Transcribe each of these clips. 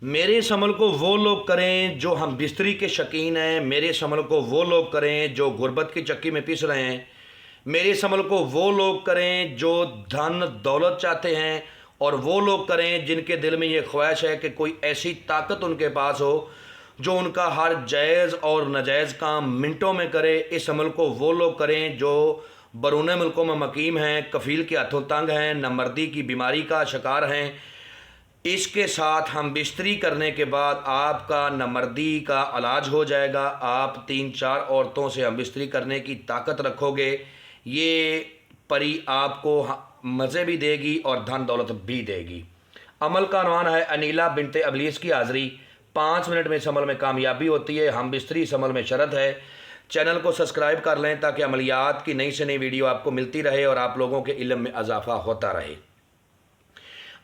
میرے اس عمل کو وہ لوگ کریں جو ہم بستری کے شوقین ہیں، میرے اس عمل کو وہ لوگ کریں جو غربت کی چکی میں پس رہے ہیں، میرے اس عمل کو وہ لوگ کریں جو دھن دولت چاہتے ہیں، اور وہ لوگ کریں جن کے دل میں یہ خواہش ہے کہ کوئی ایسی طاقت ان کے پاس ہو جو ان کا ہر جائز اور ناجائز کام منٹوں میں کرے۔ اس عمل کو وہ لوگ کریں جو بیرون ملکوں میں مقیم ہیں، کفیل کے ہاتھوں تنگ ہیں، نامردی کی بیماری کا شکار ہیں۔ اس کے ساتھ ہم بستری کرنے کے بعد آپ کا نامردی کا علاج ہو جائے گا، آپ 3-4 عورتوں سے ہم بستری کرنے کی طاقت رکھو گے۔ یہ پری آپ کو مزے بھی دے گی اور دھن دولت بھی دے گی۔ عمل کا عنوان ہے انیلا بنت ابلیس کی حاضری۔ 5 منٹ میں اس عمل میں کامیابی ہوتی ہے۔ ہم بستری اس عمل میں شرط ہے۔ چینل کو سبسکرائب کر لیں تاکہ عملیات کی نئی سے نئی ویڈیو آپ کو ملتی رہے اور آپ لوگوں کے علم میں اضافہ ہوتا رہے۔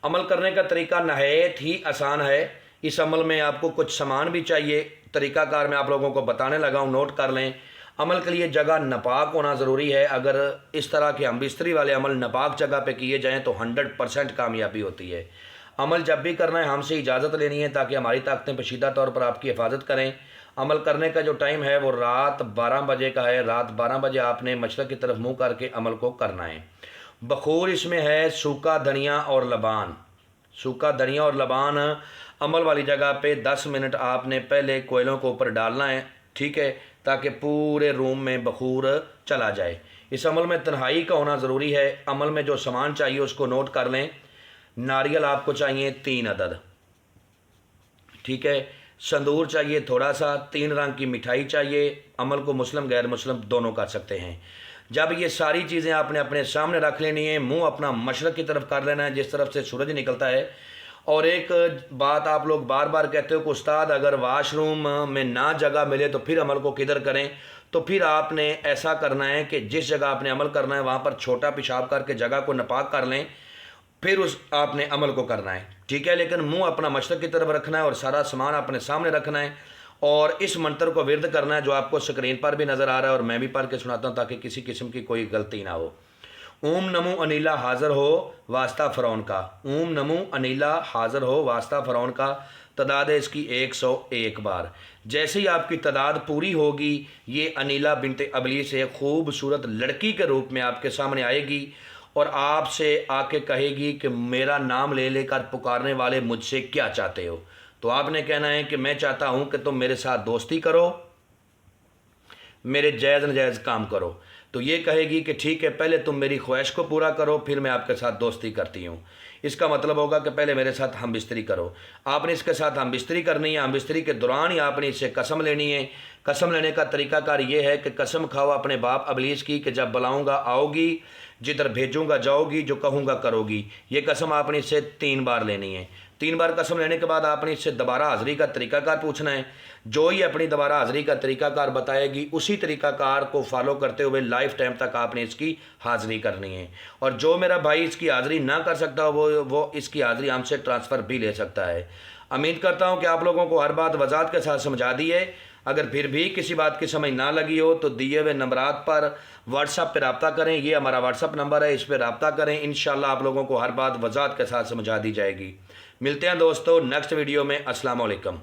عمل کرنے کا طریقہ نہایت ہی آسان ہے۔ اس عمل میں آپ کو کچھ سامان بھی چاہیے، طریقہ کار میں آپ لوگوں کو بتانے لگا ہوں، نوٹ کر لیں۔ عمل کے لیے جگہ ناپاک ہونا ضروری ہے۔ اگر اس طرح کے ہم بستری والے عمل ناپاک جگہ پہ کیے جائیں تو 100% کامیابی ہوتی ہے۔ عمل جب بھی کرنا ہے ہم سے اجازت لینی ہے تاکہ ہماری طاقتیں پوشیدہ طور پر آپ کی حفاظت کریں۔ عمل کرنے کا جو ٹائم ہے وہ رات 12 بجے کا ہے۔ رات 12 بجے آپ نے مشرق کی طرف منہ کر کے عمل کو کرنا ہے۔ بخور اس میں ہے سوکھا دھنیا اور لبان۔ سوکھا دھنیا اور لبان عمل والی جگہ پہ 10 منٹ آپ نے پہلے کوئلوں کو اوپر ڈالنا ہے، ٹھیک ہے، تاکہ پورے روم میں بخور چلا جائے۔ اس عمل میں تنہائی کا ہونا ضروری ہے۔ عمل میں جو سامان چاہیے اس کو نوٹ کر لیں۔ ناریل آپ کو چاہیے 3 عدد، ٹھیک ہے، سندور چاہیے تھوڑا سا، 3 رنگ کی مٹھائی چاہیے۔ عمل کو مسلم غیر مسلم دونوں کر سکتے ہیں۔ جب یہ ساری چیزیں آپ نے اپنے سامنے رکھ لینی ہیں، منہ اپنا مشرق کی طرف کر لینا ہے جس طرف سے سورج نکلتا ہے۔ اور ایک بات آپ لوگ بار بار کہتے ہو کہ استاد اگر واش روم میں نہ جگہ ملے تو پھر عمل کو کدھر کریں؟ تو پھر آپ نے ایسا کرنا ہے کہ جس جگہ آپ نے عمل کرنا ہے وہاں پر چھوٹا پیشاب کر کے جگہ کو ناپاک کر لیں، پھر آپ نے عمل کو کرنا ہے، ٹھیک ہے، لیکن منہ اپنا مشرق کی طرف رکھنا ہے اور سارا سامان اپنے سامنے رکھنا ہے، اور اس منتر کو ورد کرنا ہے جو آپ کو سکرین پر بھی نظر آ رہا ہے اور میں بھی پڑھ کے سناتا ہوں تاکہ کسی قسم کی کوئی غلطی نہ ہو۔ اوم نمو انیلا حاضر ہو واسطہ فرعون کا۔ اوم نمو انیلا حاضر ہو واسطہ فرعون کا۔ تعداد ہے اس کی 101 بار۔ جیسے ہی آپ کی تعداد پوری ہوگی یہ انیلا بنت ابلیس ایک خوبصورت لڑکی کے روپ میں آپ کے سامنے آئے گی اور آپ سے آ کے کہے گی کہ میرا نام لے لے کر پکارنے والے مجھ سے کیا چاہتے ہو؟ تو آپ نے کہنا ہے کہ میں چاہتا ہوں کہ تم میرے ساتھ دوستی کرو، میرے جائز نجائز کام کرو۔ تو یہ کہے گی کہ ٹھیک ہے، پہلے تم میری خواہش کو پورا کرو پھر میں آپ کے ساتھ دوستی کرتی ہوں۔ اس کا مطلب ہوگا کہ پہلے میرے ساتھ ہم بستری کرو۔ آپ نے اس کے ساتھ ہم بستری کرنی ہے۔ ہم بستری کے دوران ہی آپ نے اس سے قسم لینی ہے۔ قسم لینے کا طریقہ کار یہ ہے کہ قسم کھاؤ اپنے باپ ابلیس کی کہ جب بلاؤں گا آؤ گی، جدھر بھیجوں گا جاؤ گی، جو کہوں گا کرو گی۔ یہ قسم آپ نے اس سے 3 بار لینی ہے۔ 3 بار قسم لینے کے بعد آپ نے اس سے دوبارہ حاضری کا طریقہ کار پوچھنا ہے۔ جو ہی اپنی دوبارہ حاضری کا طریقہ کار بتائے گی اسی طریقہ کار کو فالو کرتے ہوئے لائف ٹائم تک آپ نے اس کی حاضری کرنی ہے۔ اور جو میرا بھائی اس کی حاضری نہ کر سکتا وہ اس کی حاضری ہم سے ٹرانسفر بھی لے سکتا ہے۔ امید کرتا ہوں کہ آپ لوگوں کو ہر بات وضاحت کے ساتھ سمجھا دی ہے۔ اگر پھر بھی کسی بات کی سمجھ نہ لگی ہو تو دیے ہوئے نمبرات پر واٹس ایپ پہ رابطہ کریں۔ یہ ہمارا واٹس ایپ نمبر ہے، اس پہ رابطہ کریں۔ انشاءاللہ آپ لوگوں کو ہر بات وضاحت کے ساتھ سمجھا دی جائے گی۔ ملتے ہیں دوستو نیکسٹ ویڈیو میں۔ السلام علیکم۔